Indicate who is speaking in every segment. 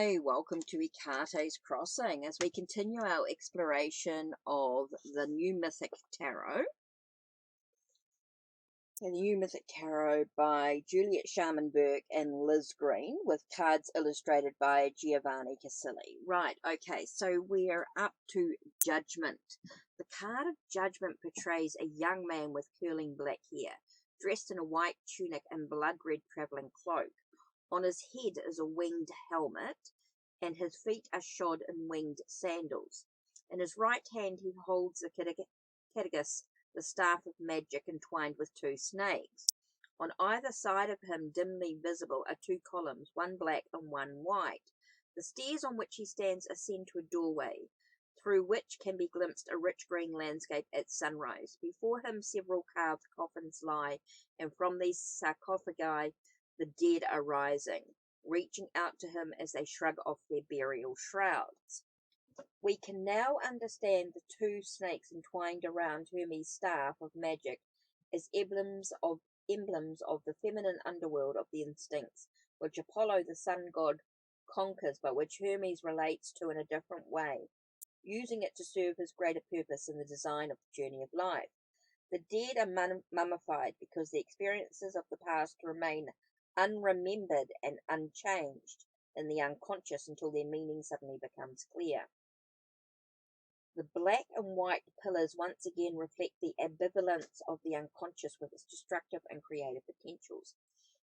Speaker 1: Hi, welcome to Ikate's Crossing as we continue our exploration of the New Mythic Tarot. The New Mythic Tarot by Juliet Sharman-Burke and Liz Green, with cards illustrated by Giovanni Casilli. Right, okay, so we're up to Judgment. The card of Judgment portrays a young man with curling black hair, dressed in a white tunic and blood-red travelling cloak. On his head is a winged helmet, and his feet are shod in winged sandals. In his right hand he holds the Caduceus, the staff of magic entwined with two snakes. On either side of him, dimly visible, are two columns, one black and one white. The stairs on which he stands ascend to a doorway, through which can be glimpsed a rich green landscape at sunrise. Before him several carved coffins lie, and from these sarcophagi the dead are rising, reaching out to him as they shrug off their burial shrouds. We can now understand the two snakes entwined around Hermes' staff of magic as emblems of the feminine underworld of the instincts, which Apollo, the sun god, conquers, but which Hermes relates to in a different way, using it to serve his greater purpose in the design of the journey of life. The dead are mummified because the experiences of the past remain unremembered and unchanged in the unconscious until their meaning suddenly becomes clear. The black and white pillars once again reflect the ambivalence of the unconscious with its destructive and creative potentials.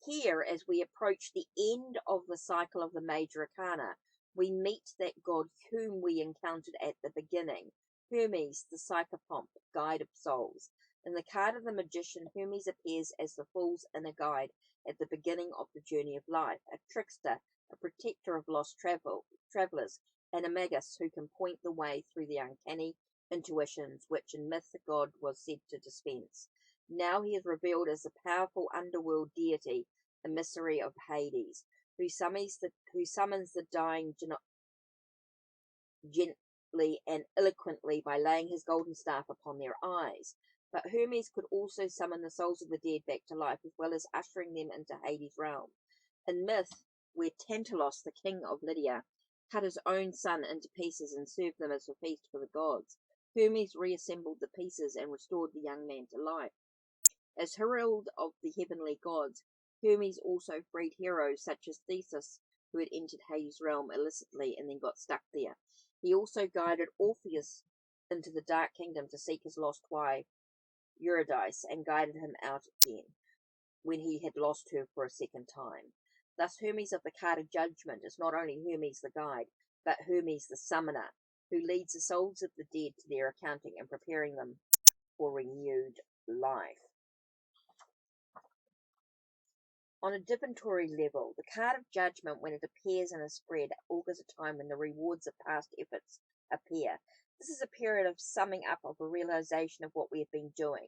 Speaker 1: Here, as we approach the end of the cycle of the major arcana, we meet that god whom we encountered at the beginning, Hermes, the psychopomp, guide of souls. In the card of the magician, Hermes appears as the fool's inner guide at the beginning of the journey of life, a trickster, a protector of lost travelers, and a magus who can point the way through the uncanny intuitions which in myth the god was said to dispense. Now he is revealed as the powerful underworld deity, emissary of Hades, who summons the dying gently and eloquently by laying his golden staff upon their eyes. But Hermes could also summon the souls of the dead back to life, as well as ushering them into Hades' realm. In myth, where Tantalos, the king of Lydia, cut his own son into pieces and served them as a feast for the gods, Hermes reassembled the pieces and restored the young man to life. As herald of the heavenly gods, Hermes also freed heroes such as Theseus, who had entered Hades' realm illicitly and then got stuck there. He also guided Orpheus into the dark kingdom to seek his lost wife, Eurydice, and guided him out again when he had lost her for a second time. Thus, Hermes of the card of Judgment is not only Hermes the guide, but Hermes the summoner, who leads the souls of the dead to their accounting and preparing them for renewed life. On a divinatory level, the card of Judgment, when it appears in a spread, augurs a time when the rewards of past efforts appear. This is a period of summing up of a realization of what we have been doing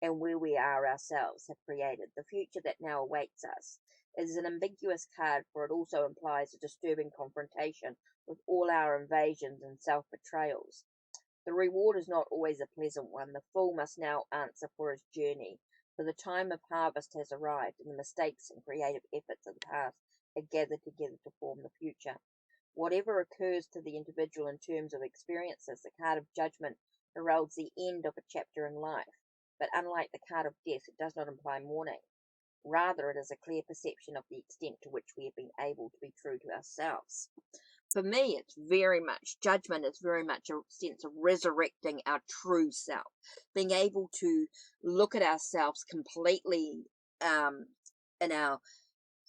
Speaker 1: and where we are ourselves have created, the future that now awaits us. It is an ambiguous card, for it also implies a disturbing confrontation with all our invasions and self-betrayals. The reward is not always a pleasant one. The fool must now answer for his journey, for the time of harvest has arrived, and the mistakes and creative efforts of the past are gathered together to form the future. Whatever occurs to the individual in terms of experiences, the card of Judgment heralds the end of a chapter in life. But unlike the card of death, it does not imply mourning. Rather, it is a clear perception of the extent to which we have been able to be true to ourselves. For me, it's very much, Judgment is very much a sense of resurrecting our true self, being able to look at ourselves completely in our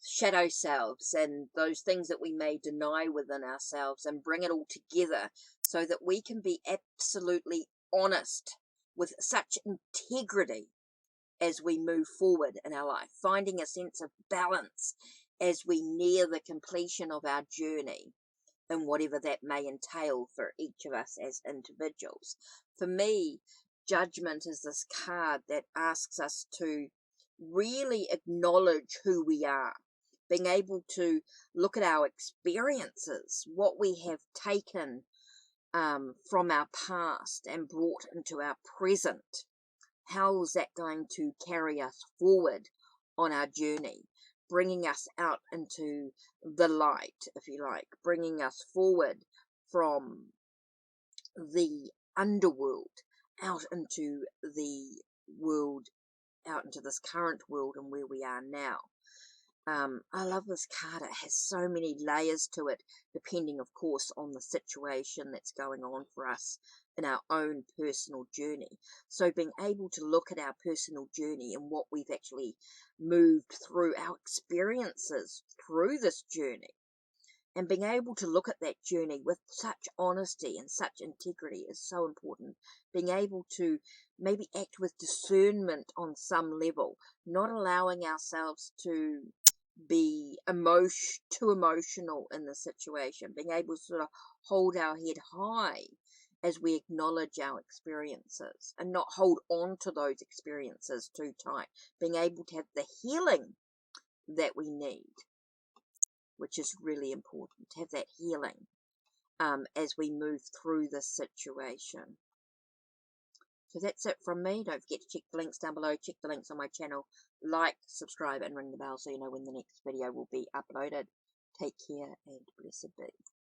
Speaker 1: shadow selves and those things that we may deny within ourselves, and bring it all together so that we can be absolutely honest with such integrity as we move forward in our life, finding a sense of balance as we near the completion of our journey, and whatever that may entail for each of us as individuals. For me, Judgment is this card that asks us to really acknowledge who we are, being able to look at our experiences, what we have taken from our past and brought into our present. How is that going to carry us forward on our journey? bringing us out into the light, if you like, bringing us forward from the underworld out into the world, out into this current world and where we are now. I love this card. It has so many layers to it, depending, of course, on the situation that's going on for us in our own personal journey. So being able to look at our personal journey and what we've actually moved through, our experiences through this journey, and being able to look at that journey with such honesty and such integrity is so important. Being able to maybe act with discernment on some level, not allowing ourselves to be too emotional in the situation, being able to sort of hold our head high as we acknowledge our experiences and not hold on to those experiences too tight, being able to have the healing that we need, which is really important, to have that healing as we move through this situation. So that's it from me. Don't forget to check the links down below. Check the links on my channel. Like, subscribe, and ring the bell so you know when the next video will be uploaded. Take care and blessed be.